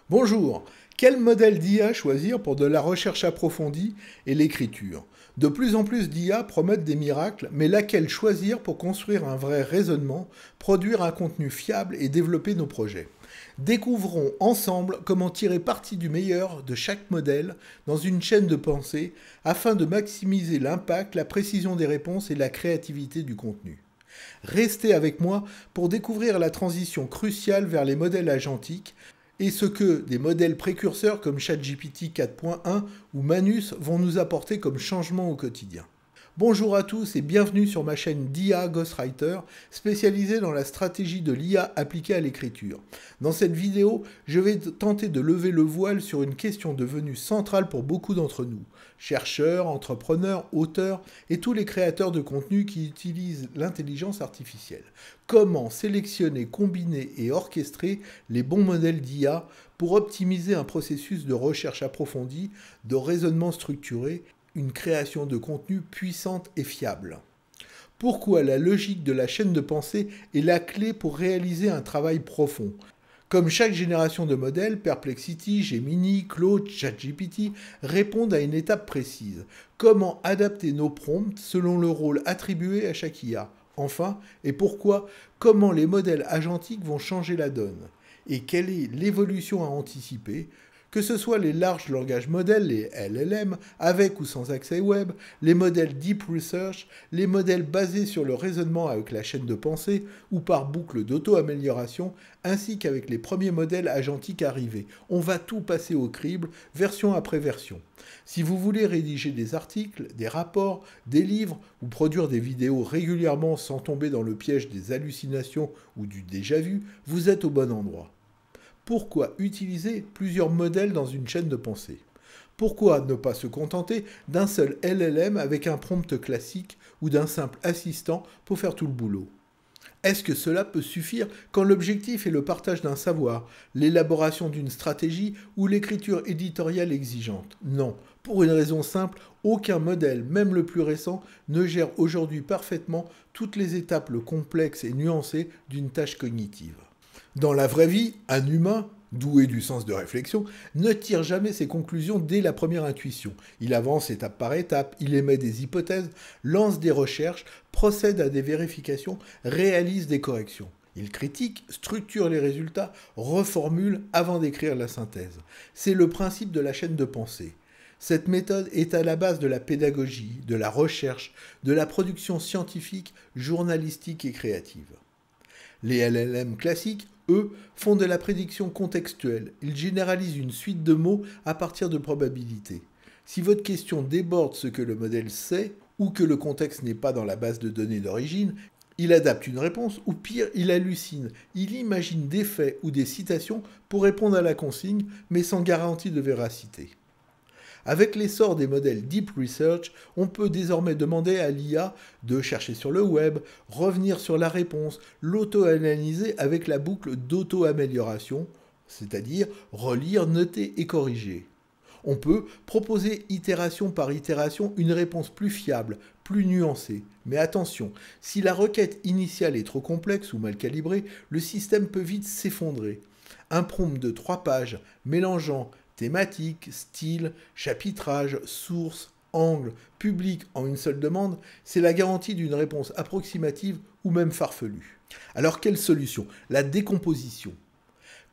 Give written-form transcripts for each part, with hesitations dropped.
Bonjour, quel modèle d'IA choisir pour de la recherche approfondie et l'écriture? De plus en plus d'IA promettent des miracles, mais laquelle choisir pour construire un vrai raisonnement, produire un contenu fiable et développer nos projets? Découvrons ensemble comment tirer parti du meilleur de chaque modèle dans une chaîne de pensée afin de maximiser l'impact, la précision des réponses et la créativité du contenu. Restez avec moi pour découvrir la transition cruciale vers les modèles agentiques et ce que des modèles précurseurs comme ChatGPT 4.1 ou Manus vont nous apporter comme changement au quotidien. Bonjour à tous et bienvenue sur ma chaîne d'IA Ghostwriter, spécialisée dans la stratégie de l'IA appliquée à l'écriture. Dans cette vidéo, je vais tenter de lever le voile sur une question devenue centrale pour beaucoup d'entre nous, chercheurs, entrepreneurs, auteurs et tous les créateurs de contenu qui utilisent l'intelligence artificielle. Comment sélectionner, combiner et orchestrer les bons modèles d'IA pour optimiser un processus de recherche approfondie, de raisonnement structuré, une création de contenu puissante et fiable. Pourquoi la logique de la chaîne de pensée est la clé pour réaliser un travail profond? Comme chaque génération de modèles, Perplexity, Gemini, Claude, ChatGPT répondent à une étape précise. Comment adapter nos prompts selon le rôle attribué à chaque IA? Enfin, et pourquoi, comment les modèles agentiques vont changer la donne? Et quelle est l'évolution à anticiper? Que ce soit les larges langages modèles, les LLM, avec ou sans accès web, les modèles Deep Research, les modèles basés sur le raisonnement avec la chaîne de pensée ou par boucle d'auto-amélioration, ainsi qu'avec les premiers modèles agentiques arrivés. On va tout passer au crible, version après version. Si vous voulez rédiger des articles, des rapports, des livres ou produire des vidéos régulièrement sans tomber dans le piège des hallucinations ou du déjà-vu, vous êtes au bon endroit. Pourquoi utiliser plusieurs modèles dans une chaîne de pensée? Pourquoi ne pas se contenter d'un seul LLM avec un prompt classique ou d'un simple assistant pour faire tout le boulot? Est-ce que cela peut suffire quand l'objectif est le partage d'un savoir, l'élaboration d'une stratégie ou l'écriture éditoriale exigeante? Non, pour une raison simple, aucun modèle, même le plus récent, ne gère aujourd'hui parfaitement toutes les étapes complexes et nuancées d'une tâche cognitive. Dans la vraie vie, un humain, doué du sens de réflexion, ne tire jamais ses conclusions dès la première intuition. Il avance étape par étape, il émet des hypothèses, lance des recherches, procède à des vérifications, réalise des corrections. Il critique, structure les résultats, reformule avant d'écrire la synthèse. C'est le principe de la chaîne de pensée. Cette méthode est à la base de la pédagogie, de la recherche, de la production scientifique, journalistique et créative. Les LLM classiques, eux, font de la prédiction contextuelle. Ils généralisent une suite de mots à partir de probabilités. Si votre question déborde ce que le modèle sait, ou que le contexte n'est pas dans la base de données d'origine, il adapte une réponse, ou pire, il hallucine. Il imagine des faits ou des citations pour répondre à la consigne, mais sans garantie de véracité. Avec l'essor des modèles Deep Research, on peut désormais demander à l'IA de chercher sur le web, revenir sur la réponse, l'auto-analyser avec la boucle d'auto-amélioration, c'est-à-dire relire, noter et corriger. On peut proposer itération par itération une réponse plus fiable, plus nuancée. Mais attention, si la requête initiale est trop complexe ou mal calibrée, le système peut vite s'effondrer. Un prompt de 3 pages mélangeant thématique, style, chapitrage, source, angle, public en une seule demande, c'est la garantie d'une réponse approximative ou même farfelue. Alors quelle solution? La décomposition.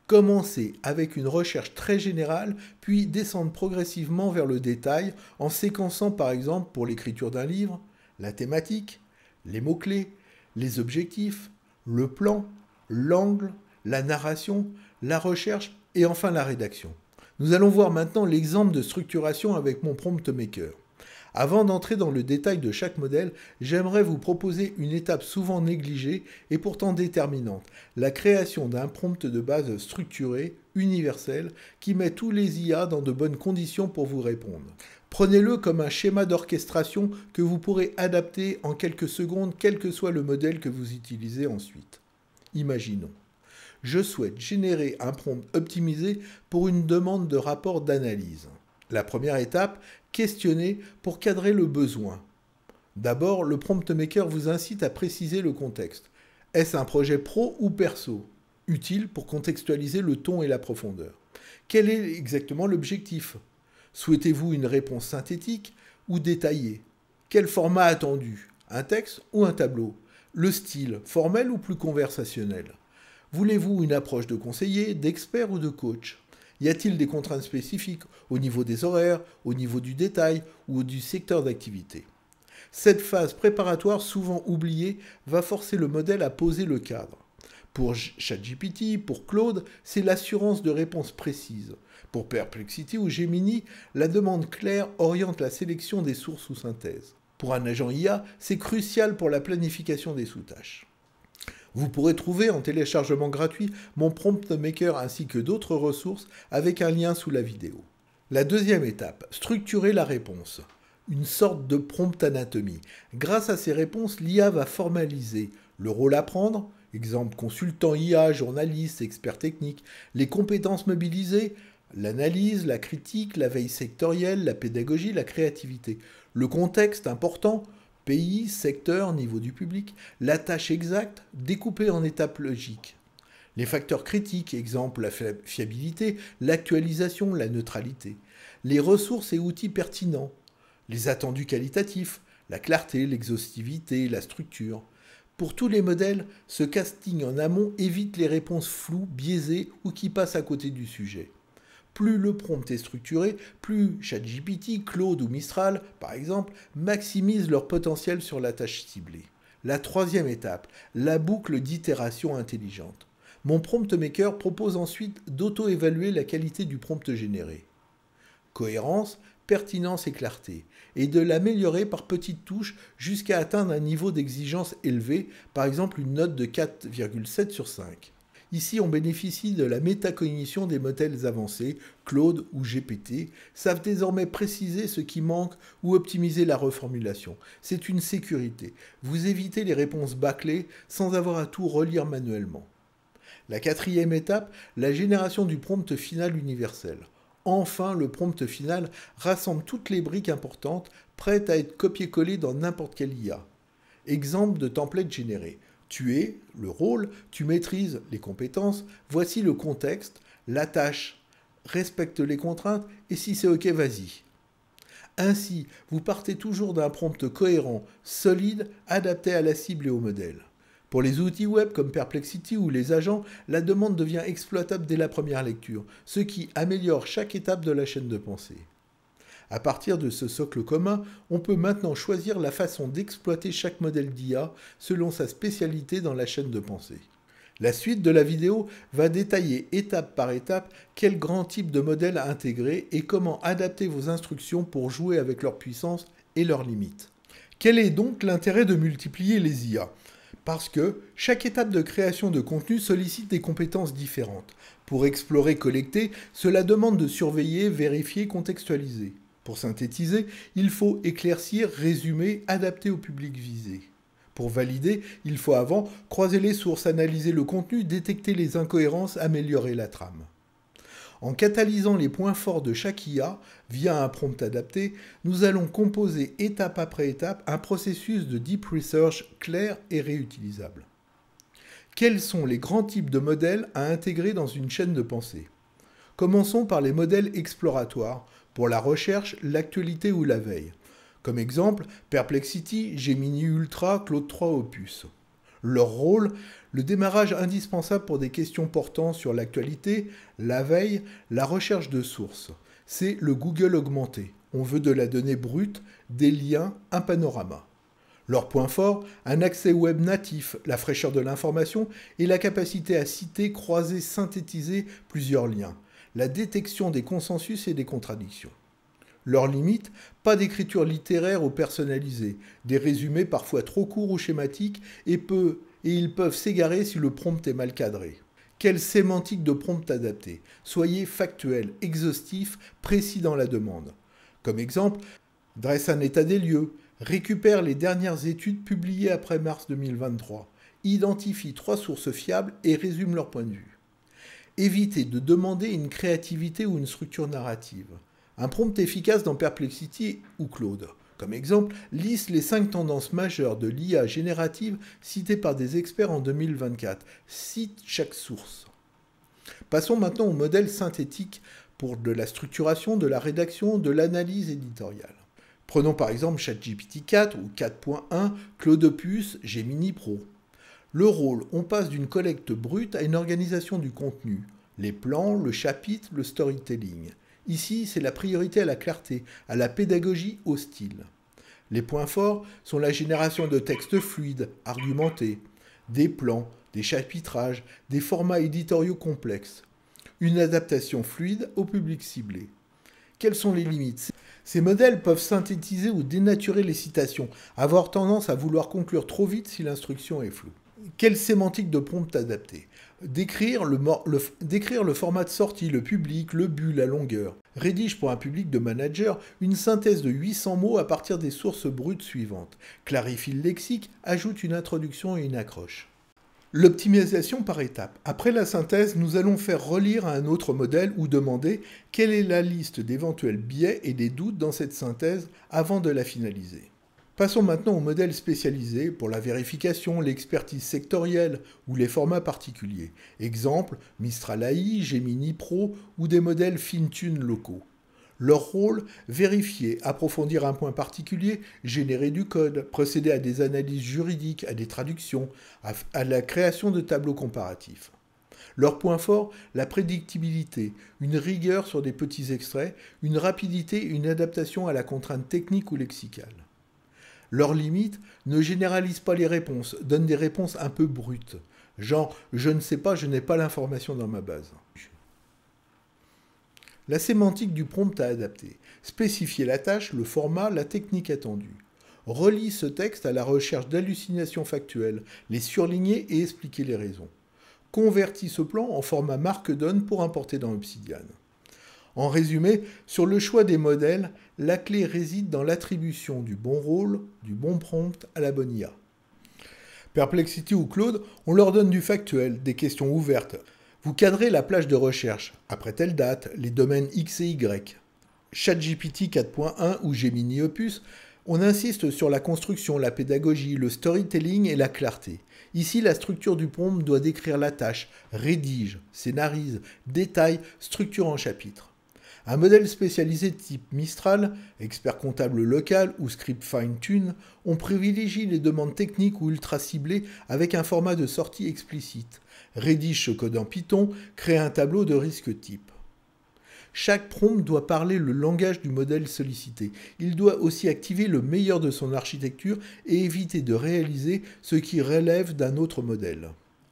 Commencer avec une recherche très générale, puis descendre progressivement vers le détail en séquençant par exemple pour l'écriture d'un livre, la thématique, les mots-clés, les objectifs, le plan, l'angle, la narration, la recherche et enfin la rédaction. Nous allons voir maintenant l'exemple de structuration avec mon prompt maker. Avant d'entrer dans le détail de chaque modèle, j'aimerais vous proposer une étape souvent négligée et pourtant déterminante, la création d'un prompt de base structuré, universel, qui met tous les IA dans de bonnes conditions pour vous répondre. Prenez-le comme un schéma d'orchestration que vous pourrez adapter en quelques secondes, quel que soit le modèle que vous utilisez ensuite. Imaginons. Je souhaite générer un prompt optimisé pour une demande de rapport d'analyse. La première étape, questionner pour cadrer le besoin. D'abord, le prompt maker vous incite à préciser le contexte. Est-ce un projet pro ou perso? Utile pour contextualiser le ton et la profondeur. Quel est exactement l'objectif? Souhaitez-vous une réponse synthétique ou détaillée? Quel format attendu? Un texte ou un tableau? Le style, formel ou plus conversationnel? Voulez-vous une approche de conseiller, d'expert ou de coach? Y a-t-il des contraintes spécifiques au niveau des horaires, au niveau du détail ou du secteur d'activité? Cette phase préparatoire souvent oubliée va forcer le modèle à poser le cadre. Pour ChatGPT, pour Claude, c'est l'assurance de réponses précises. Pour Perplexity ou Gemini, la demande claire oriente la sélection des sources ou synthèses. Pour un agent IA, c'est crucial pour la planification des sous-tâches. Vous pourrez trouver en téléchargement gratuit mon Prompt Maker ainsi que d'autres ressources avec un lien sous la vidéo. La deuxième étape, structurer la réponse. Une sorte de prompt anatomie. Grâce à ces réponses, l'IA va formaliser le rôle à prendre, exemple consultant IA, journaliste, expert technique, les compétences mobilisées, l'analyse, la critique, la veille sectorielle, la pédagogie, la créativité. Le contexte important, pays, secteur, niveau du public, la tâche exacte, découpée en étapes logiques. Les facteurs critiques, exemple la fiabilité, l'actualisation, la neutralité. Les ressources et outils pertinents. Les attendus qualitatifs, la clarté, l'exhaustivité, la structure. Pour tous les modèles, ce casting en amont évite les réponses floues, biaisées ou qui passent à côté du sujet. Plus le prompt est structuré, plus ChatGPT, Claude ou Mistral, par exemple, maximisent leur potentiel sur la tâche ciblée. La troisième étape, la boucle d'itération intelligente. Mon Prompt Maker propose ensuite d'auto-évaluer la qualité du prompt généré. Cohérence, pertinence et clarté, et de l'améliorer par petites touches jusqu'à atteindre un niveau d'exigence élevé, par exemple une note de 4,7 sur 5. Ici, on bénéficie de la métacognition des modèles avancés, Claude ou GPT, savent désormais préciser ce qui manque ou optimiser la reformulation. C'est une sécurité. Vous évitez les réponses bâclées sans avoir à tout relire manuellement. La quatrième étape, la génération du prompt final universel. Enfin, le prompt final rassemble toutes les briques importantes, prêtes à être copiées-collées dans n'importe quelle IA. Exemple de template généré. Tu es le rôle, tu maîtrises les compétences, voici le contexte, la tâche, respecte les contraintes et si c'est ok, vas-y. Ainsi, vous partez toujours d'un prompt cohérent, solide, adapté à la cible et au modèle. Pour les outils web comme Perplexity ou les agents, la demande devient exploitable dès la première lecture, ce qui améliore chaque étape de la chaîne de pensée. À partir de ce socle commun, on peut maintenant choisir la façon d'exploiter chaque modèle d'IA selon sa spécialité dans la chaîne de pensée. La suite de la vidéo va détailler étape par étape quel grand type de modèle à intégrer et comment adapter vos instructions pour jouer avec leur puissance et leurs limites. Quel est donc l'intérêt de multiplier les IA ? Parce que chaque étape de création de contenu sollicite des compétences différentes. Pour explorer, collecter, cela demande de surveiller, vérifier, contextualiser. Pour synthétiser, il faut éclaircir, résumer, adapter au public visé. Pour valider, il faut avant croiser les sources, analyser le contenu, détecter les incohérences, améliorer la trame. En catalysant les points forts de chaque IA via un prompt adapté, nous allons composer étape après étape un processus de deep research clair et réutilisable. Quels sont les grands types de modèles à intégrer dans une chaîne de pensée ? Commençons par les modèles exploratoires, pour la recherche, l'actualité ou la veille. Comme exemple, Perplexity, Gemini Ultra, Claude 3 Opus. Leur rôle, le démarrage indispensable pour des questions portant sur l'actualité, la veille, la recherche de sources. C'est le Google augmenté. On veut de la donnée brute, des liens, un panorama. Leur point fort, un accès web natif, la fraîcheur de l'information et la capacité à citer, croiser, synthétiser plusieurs liens. La détection des consensus et des contradictions. Leurs limites, pas d'écriture littéraire ou personnalisée, des résumés parfois trop courts ou schématiques et ils peuvent s'égarer si le prompt est mal cadré. Quelle sémantique de prompt adapté ? Soyez factuel, exhaustif, précis dans la demande. Comme exemple, dresse un état des lieux, récupère les dernières études publiées après mars 2023, identifie 3 sources fiables et résume leur point de vue. Évitez de demander une créativité ou une structure narrative. Un prompt efficace dans Perplexity ou Claude. Comme exemple, liste les 5 tendances majeures de l'IA générative citées par des experts en 2024. Cite chaque source. Passons maintenant au modèle synthétique pour de la structuration, de la rédaction, de l'analyse éditoriale. Prenons par exemple ChatGPT 4 ou 4.1, Claude Gemini Pro. Le rôle, on passe d'une collecte brute à une organisation du contenu. Les plans, le chapitre, le storytelling. Ici, c'est la priorité à la clarté, à la pédagogie, au style. Les points forts sont la génération de textes fluides, argumentés, des plans, des chapitrages, des formats éditoriaux complexes. Une adaptation fluide au public ciblé. Quelles sont les limites ? Ces modèles peuvent synthétiser ou dénaturer les citations, avoir tendance à vouloir conclure trop vite si l'instruction est floue. Quelle sémantique de prompt adapter ? Décrire le format de sortie, le public, le but, la longueur. Rédige pour un public de manager une synthèse de 800 mots à partir des sources brutes suivantes. Clarifie le lexique, ajoute une introduction et une accroche. L'optimisation par étapes. Après la synthèse, nous allons faire relire à un autre modèle ou demander quelle est la liste d'éventuels biais et des doutes dans cette synthèse avant de la finaliser. Passons maintenant au modèle spécialisé pour la vérification, l'expertise sectorielle ou les formats particuliers. Exemple, Mistral AI, Gemini Pro ou des modèles FinTune locaux. Leur rôle, vérifier, approfondir un point particulier, générer du code, procéder à des analyses juridiques, à des traductions, à la création de tableaux comparatifs. Leur point fort, la prédictibilité, une rigueur sur des petits extraits, une rapidité et une adaptation à la contrainte technique ou lexicale. Leur limite, ne généralise pas les réponses, donne des réponses un peu brutes. Genre, je ne sais pas, je n'ai pas l'information dans ma base. La sémantique du prompt à adapter. Spécifier la tâche, le format, la technique attendue. Relie ce texte à la recherche d'hallucinations factuelles, les surligner et expliquer les raisons. Convertis ce plan en format Markdown pour importer dans Obsidian. En résumé, sur le choix des modèles, la clé réside dans l'attribution du bon rôle, du bon prompt à la bonne IA. Perplexity ou Claude, on leur donne du factuel, des questions ouvertes. Vous cadrez la plage de recherche, après telle date, les domaines X et Y. ChatGPT 4.1 ou Gemini Opus, on insiste sur la construction, la pédagogie, le storytelling et la clarté. Ici, la structure du prompt doit décrire la tâche, rédige, scénarise, détaille, structure en chapitres. Un modèle spécialisé de type Mistral, expert comptable local ou script fine-tune, on privilégie les demandes techniques ou ultra ciblées avec un format de sortie explicite. Rédige ce code en Python, crée un tableau de risque type. Chaque prompt doit parler le langage du modèle sollicité. Il doit aussi activer le meilleur de son architecture et éviter de réaliser ce qui relève d'un autre modèle.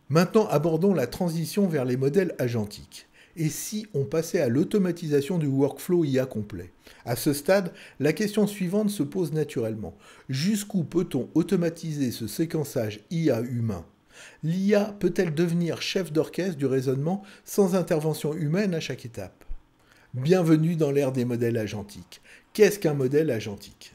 Maintenant, abordons la transition vers les modèles agentiques. Et si on passait à l'automatisation du workflow IA complet ? À ce stade, la question suivante se pose naturellement. Jusqu'où peut-on automatiser ce séquençage IA humain ? L'IA peut-elle devenir chef d'orchestre du raisonnement sans intervention humaine à chaque étape ? Bienvenue dans l'ère des modèles agentiques. Qu'est-ce qu'un modèle agentique ?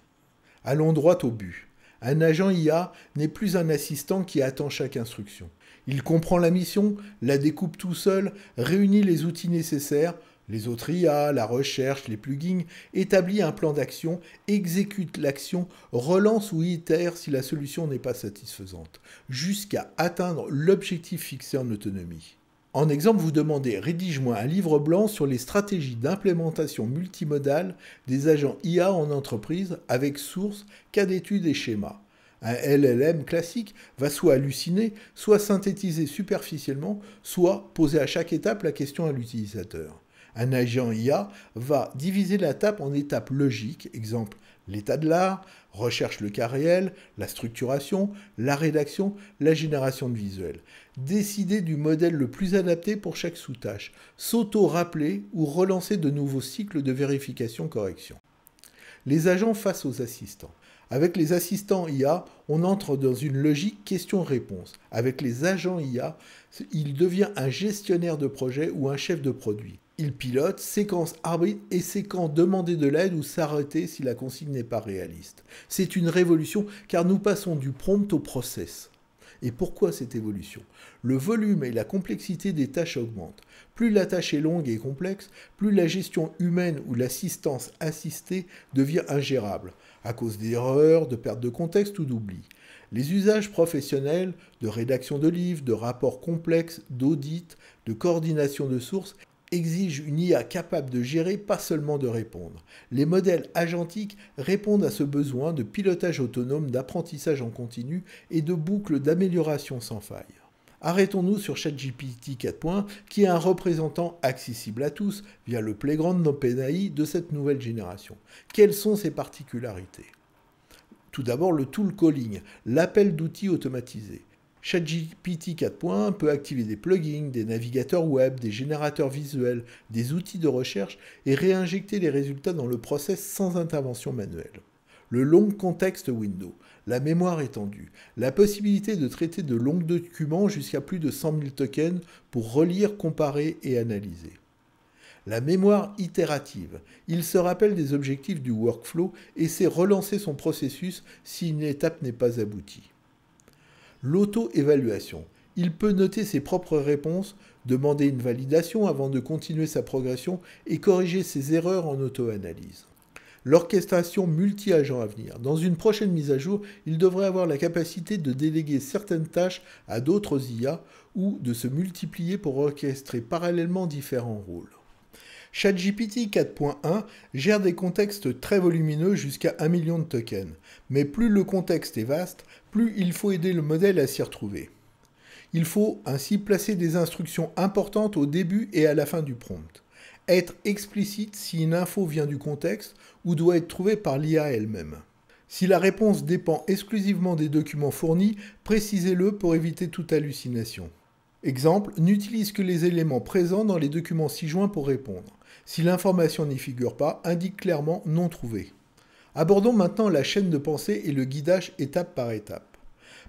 Allons droit au but. Un agent IA n'est plus un assistant qui attend chaque instruction. Il comprend la mission, la découpe tout seul, réunit les outils nécessaires, les autres IA, la recherche, les plugins, établit un plan d'action, exécute l'action, relance ou itère si la solution n'est pas satisfaisante, jusqu'à atteindre l'objectif fixé en autonomie. En exemple, vous demandez « Rédige-moi un livre blanc sur les stratégies d'implémentation multimodale des agents IA en entreprise avec source, cas d'études et schémas ». Un LLM classique va soit halluciner, soit synthétiser superficiellement, soit poser à chaque étape la question à l'utilisateur. Un agent IA va diviser la tâche en étapes logiques, exemple l'état de l'art, recherche le cas réel, la structuration, la rédaction, la génération de visuels. Décider du modèle le plus adapté pour chaque sous-tâche, s'auto-rappeler ou relancer de nouveaux cycles de vérification-correction. Les agents face aux assistants. Avec les assistants IA, on entre dans une logique question-réponse. Avec les agents IA, il devient un gestionnaire de projet ou un chef de produit. Il pilote, séquence arbitre et sait quand demander de l'aide ou s'arrêter si la consigne n'est pas réaliste. C'est une révolution car nous passons du prompt au process. Et pourquoi cette évolution ? Le volume et la complexité des tâches augmentent. Plus la tâche est longue et complexe, plus la gestion humaine ou l'assistance assistée devient ingérable, à cause d'erreurs, de perte de contexte ou d'oubli. Les usages professionnels de rédaction de livres, de rapports complexes, d'audit, de coordination de sources exigent une IA capable de gérer, pas seulement de répondre. Les modèles agentiques répondent à ce besoin de pilotage autonome, d'apprentissage en continu et de boucles d'amélioration sans faille. Arrêtons-nous sur ChatGPT 4.1, qui est un représentant accessible à tous via le playground d'OpenAI de cette nouvelle génération. Quelles sont ses particularités ? Tout d'abord, le tool calling, l'appel d'outils automatisé. ChatGPT 4.1 peut activer des plugins, des navigateurs web, des générateurs visuels, des outils de recherche et réinjecter les résultats dans le process sans intervention manuelle. Le long context window, la mémoire étendue, la possibilité de traiter de longs documents jusqu'à plus de 100 000 tokens pour relire, comparer et analyser. La mémoire itérative, il se rappelle des objectifs du workflow et sait relancer son processus si une étape n'est pas aboutie. L'auto-évaluation, il peut noter ses propres réponses, demander une validation avant de continuer sa progression et corriger ses erreurs en auto-analyse. L'orchestration multi-agent à venir. Dans une prochaine mise à jour, il devrait avoir la capacité de déléguer certaines tâches à d'autres IA ou de se multiplier pour orchestrer parallèlement différents rôles. ChatGPT 4.1 gère des contextes très volumineux jusqu'à 1 million de tokens, mais plus le contexte est vaste, plus il faut aider le modèle à s'y retrouver. Il faut ainsi placer des instructions importantes au début et à la fin du prompt. Être explicite si une info vient du contexte ou doit être trouvée par l'IA elle-même. Si la réponse dépend exclusivement des documents fournis, précisez-le pour éviter toute hallucination. Exemple, n'utilise que les éléments présents dans les documents ci-joints pour répondre. Si l'information n'y figure pas, indique clairement « non trouvé ». Abordons maintenant la chaîne de pensée et le guidage étape par étape.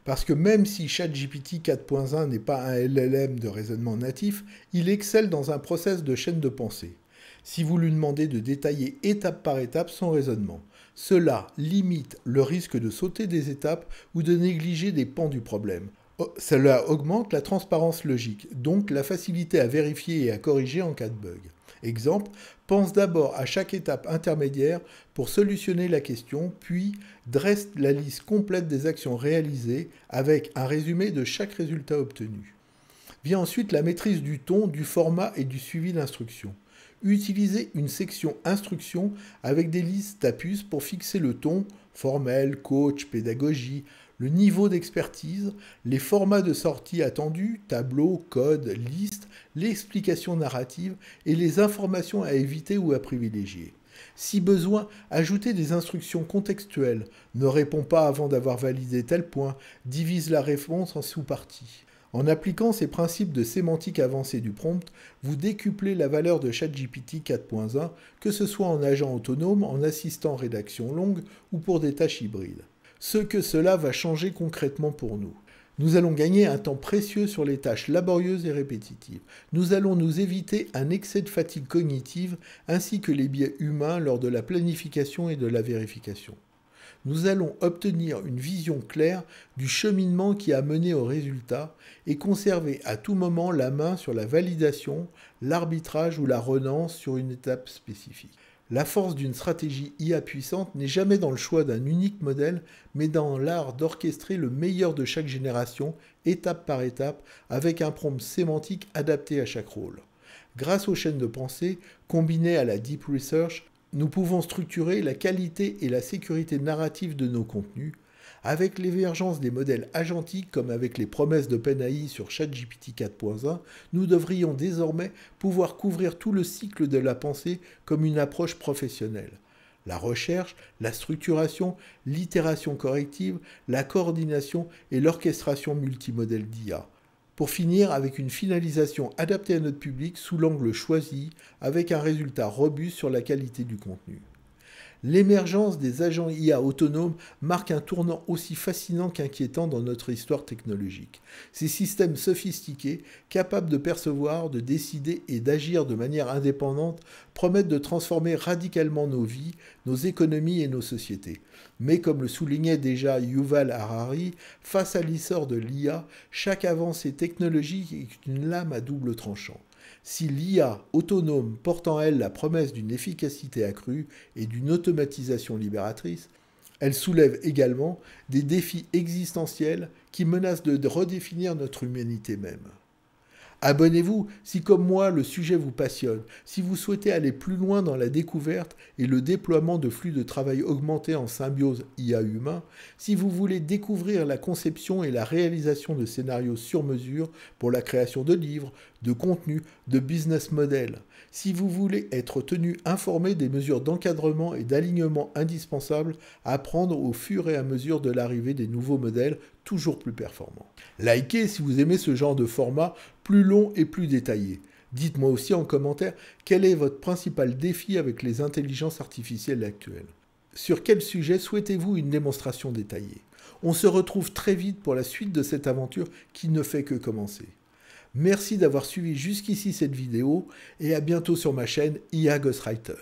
Parce que même si ChatGPT 4.1 n'est pas un LLM de raisonnement natif, il excelle dans un process de chaîne de pensée. Si vous lui demandez de détailler étape par étape son raisonnement, cela limite le risque de sauter des étapes ou de négliger des pans du problème. Cela augmente la transparence logique, donc la facilité à vérifier et à corriger en cas de bug. Exemple, pense d'abord à chaque étape intermédiaire pour solutionner la question, puis dresse la liste complète des actions réalisées avec un résumé de chaque résultat obtenu. Vient ensuite la maîtrise du ton, du format et du suivi d'instruction. Utilisez une section instruction avec des listes à puces pour fixer le ton, formel, coach, pédagogie, le niveau d'expertise, les formats de sortie attendus, tableau, code, liste, l'explication narrative et les informations à éviter ou à privilégier. Si besoin, ajoutez des instructions contextuelles, ne réponds pas avant d'avoir validé tel point, divise la réponse en sous-parties. En appliquant ces principes de sémantique avancée du prompt, vous décuplez la valeur de ChatGPT 4.1, que ce soit en agent autonome, en assistant rédaction longue ou pour des tâches hybrides. Ce que cela va changer concrètement pour nous. Nous allons gagner un temps précieux sur les tâches laborieuses et répétitives. Nous allons nous éviter un excès de fatigue cognitive ainsi que les biais humains lors de la planification et de la vérification. Nous allons obtenir une vision claire du cheminement qui a mené au résultat et conserver à tout moment la main sur la validation, l'arbitrage ou la renonce sur une étape spécifique. La force d'une stratégie IA puissante n'est jamais dans le choix d'un unique modèle, mais dans l'art d'orchestrer le meilleur de chaque génération, étape par étape, avec un prompt sémantique adapté à chaque rôle. Grâce aux chaînes de pensée, combinées à la Deep Research, nous pouvons structurer la qualité et la sécurité narrative de nos contenus. Avec l'émergence des modèles agentiques comme avec les promesses d'OpenAI sur ChatGPT 4.1, nous devrions désormais pouvoir couvrir tout le cycle de la pensée comme une approche professionnelle. La recherche, la structuration, l'itération corrective, la coordination et l'orchestration multimodèle d'IA. Pour finir avec une finalisation adaptée à notre public sous l'angle choisi, avec un résultat robuste sur la qualité du contenu. L'émergence des agents IA autonomes marque un tournant aussi fascinant qu'inquiétant dans notre histoire technologique. Ces systèmes sophistiqués, capables de percevoir, de décider et d'agir de manière indépendante, promettent de transformer radicalement nos vies, nos économies et nos sociétés. Mais comme le soulignait déjà Yuval Harari, face à l'essor de l'IA, chaque avancée technologique est une lame à double tranchant. Si l'IA autonome porte en elle la promesse d'une efficacité accrue et d'une automatisation libératrice, Elle soulève également des défis existentiels qui menacent de redéfinir notre humanité même. Abonnez-vous si, comme moi, le sujet vous passionne, si vous souhaitez aller plus loin dans la découverte et le déploiement de flux de travail augmentés en symbiose IA-humain, si vous voulez découvrir la conception et la réalisation de scénarios sur mesure pour la création de livres, de contenus, de business models, si vous voulez être tenu informé des mesures d'encadrement et d'alignement indispensables à prendre au fur et à mesure de l'arrivée des nouveaux modèles toujours plus performants. Likez si vous aimez ce genre de format plus long et plus détaillé. Dites-moi aussi en commentaire quel est votre principal défi avec les intelligences artificielles actuelles. Sur quel sujet souhaitez-vous une démonstration détaillée? On se retrouve très vite pour la suite de cette aventure qui ne fait que commencer. Merci d'avoir suivi jusqu'ici cette vidéo et à bientôt sur ma chaîne IA Ghostwriter.